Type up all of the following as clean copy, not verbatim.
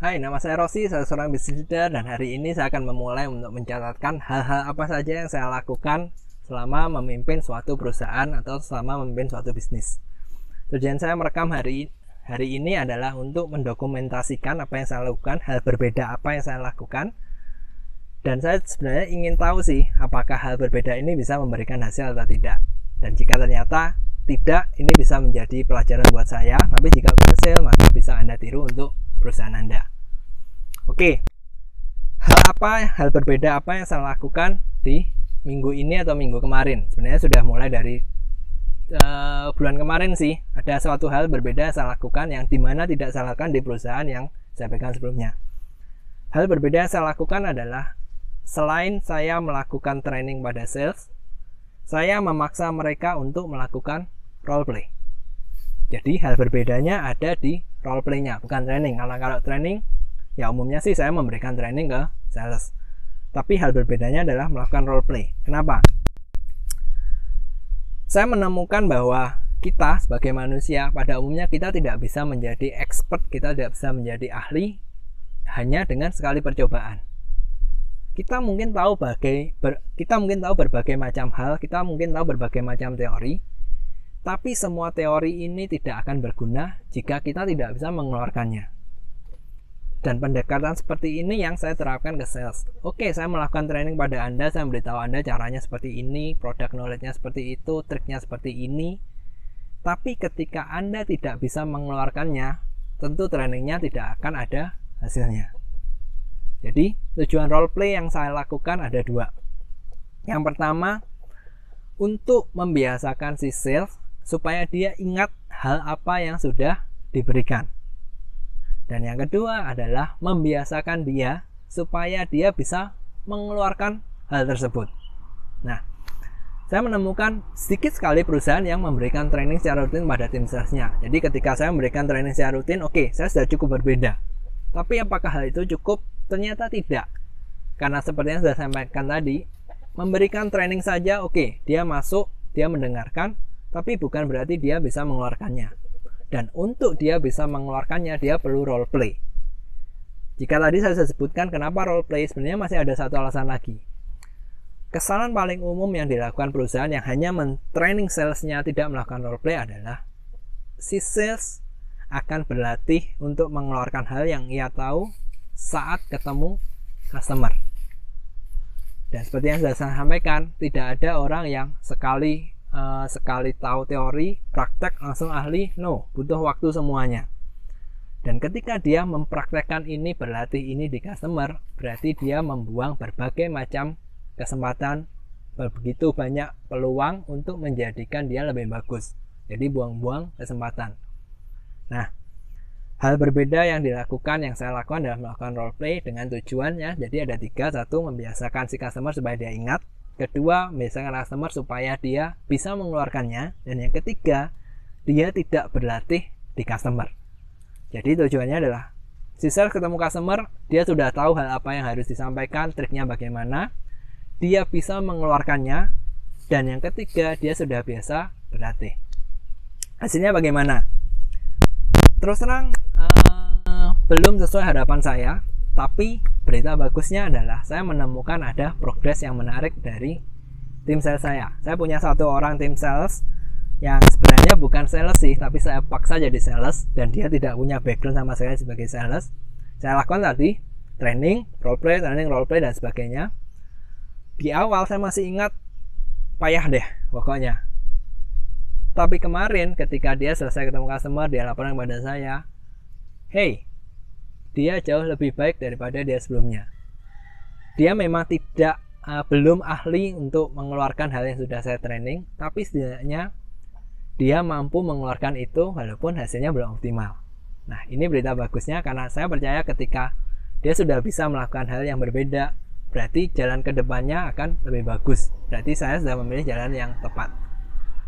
Hai, nama saya Rossi, saya seorang business leader dan hari ini saya akan memulai untuk mencatatkan hal-hal apa saja yang saya lakukan selama memimpin suatu perusahaan atau selama memimpin suatu bisnis. Tujuan saya merekam hari ini adalah untuk mendokumentasikan apa yang saya lakukan, hal berbeda apa yang saya lakukan. Dan saya sebenarnya ingin tahu sih, apakah hal berbeda ini bisa memberikan hasil atau tidak. Dan jika ternyata tidak, ini bisa menjadi pelajaran buat saya. Tapi jika berhasil, maka bisa Anda tiru untuk perusahaan Anda. Oke, hal berbeda apa yang saya lakukan di minggu ini atau minggu kemarin? Sebenarnya sudah mulai dari bulan kemarin sih. Ada suatu hal berbeda yang saya lakukan yang dimana tidak saya lakukan di perusahaan yang saya pegang sebelumnya. Hal berbeda yang saya lakukan adalah selain saya melakukan training pada sales, saya memaksa mereka untuk melakukan role play. Jadi hal berbedanya ada di role play-nya, bukan training. Karena kalau training, ya umumnya sih saya memberikan training ke sales. Tapi hal berbedanya adalah melakukan role play. Kenapa? Saya menemukan bahwa kita sebagai manusia pada umumnya kita tidak bisa menjadi expert, kita tidak bisa menjadi ahli hanya dengan sekali percobaan. Kita mungkin tahu berbagai macam hal, kita mungkin tahu berbagai macam teori, tapi semua teori ini tidak akan berguna jika kita tidak bisa mengeluarkannya. Dan pendekatan seperti ini yang saya terapkan ke sales. Oke, saya melakukan training pada Anda, saya memberitahu Anda caranya seperti ini, product knowledge-nya seperti itu, triknya seperti ini. Tapi ketika Anda tidak bisa mengeluarkannya, tentu trainingnya tidak akan ada hasilnya. Jadi, tujuan role play yang saya lakukan ada dua. Yang pertama, untuk membiasakan si sales supaya dia ingat hal apa yang sudah diberikan. Dan yang kedua adalah membiasakan dia supaya dia bisa mengeluarkan hal tersebut. Nah, saya menemukan sedikit sekali perusahaan yang memberikan training secara rutin pada tim salesnya. Jadi ketika saya memberikan training secara rutin, oke, saya sudah cukup berbeda. Tapi apakah hal itu cukup? Ternyata tidak. Karena seperti yang sudah saya sampaikan tadi, memberikan training saja, oke, dia masuk, dia mendengarkan, tapi bukan berarti dia bisa mengeluarkannya. Dan untuk dia bisa mengeluarkannya, dia perlu role play. Jika tadi saya sudah sebutkan kenapa role play, sebenarnya masih ada satu alasan lagi. Kesalahan paling umum yang dilakukan perusahaan yang hanya men-training salesnya tidak melakukan role play adalah si sales akan berlatih untuk mengeluarkan hal yang ia tahu saat ketemu customer. Dan seperti yang sudah saya sampaikan, tidak ada orang yang sekali tahu teori, praktek langsung ahli. No, butuh waktu semuanya. Dan ketika dia mempraktekkan ini, berlatih ini di customer, berarti dia membuang berbagai macam kesempatan, begitu banyak peluang untuk menjadikan dia lebih bagus. Jadi buang-buang kesempatan. Nah, hal berbeda yang dilakukan, yang saya lakukan adalah melakukan role play dengan tujuannya. Jadi ada tiga. Satu, membiasakan si customer supaya dia ingat. Kedua, membiasakan customer supaya dia bisa mengeluarkannya. Dan yang ketiga, dia tidak berlatih di customer. Jadi tujuannya adalah si sales ketemu customer, dia sudah tahu hal apa yang harus disampaikan, triknya bagaimana, dia bisa mengeluarkannya. Dan yang ketiga, dia sudah biasa berlatih. Hasilnya bagaimana? Terus terang belum sesuai harapan saya. Tapi berita bagusnya adalah saya menemukan ada progres yang menarik dari tim sales saya. Saya punya satu orang tim sales yang sebenarnya bukan sales sih, tapi saya paksa jadi sales dan dia tidak punya background sama sekali sebagai sales. Saya lakukan tadi training, role play dan sebagainya. Di awal saya masih ingat payah deh pokoknya. Tapi kemarin ketika dia selesai ketemu customer, dia laporan kepada saya, "Hey, dia jauh lebih baik daripada dia sebelumnya." Dia memang belum ahli untuk mengeluarkan hal yang sudah saya training, tapi setidaknya dia mampu mengeluarkan itu walaupun hasilnya belum optimal. Nah, ini berita bagusnya karena saya percaya ketika dia sudah bisa melakukan hal yang berbeda, berarti jalan ke depannya akan lebih bagus. Berarti saya sudah memilih jalan yang tepat.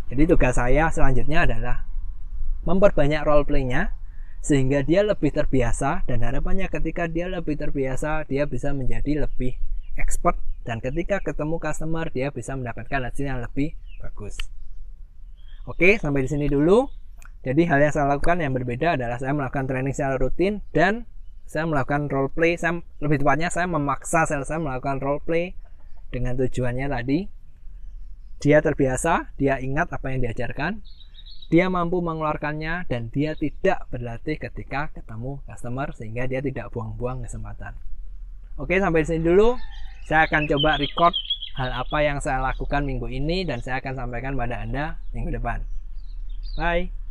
Jadi tugas saya selanjutnya adalah memperbanyak role play-nya sehingga dia lebih terbiasa, dan harapannya ketika dia lebih terbiasa, dia bisa menjadi lebih expert, dan ketika ketemu customer dia bisa mendapatkan hasil yang lebih bagus. Oke, sampai di sini dulu. Jadi hal yang saya lakukan yang berbeda adalah saya melakukan training secara rutin dan saya melakukan role play, lebih tepatnya saya memaksa sales saya melakukan role play dengan tujuannya tadi. Dia terbiasa, dia ingat apa yang diajarkan, dia mampu mengeluarkannya, dan dia tidak berlatih ketika ketemu customer sehingga dia tidak buang-buang kesempatan. Oke, sampai di sini dulu. Saya akan coba record hal apa yang saya lakukan minggu ini dan saya akan sampaikan pada Anda minggu depan. Bye.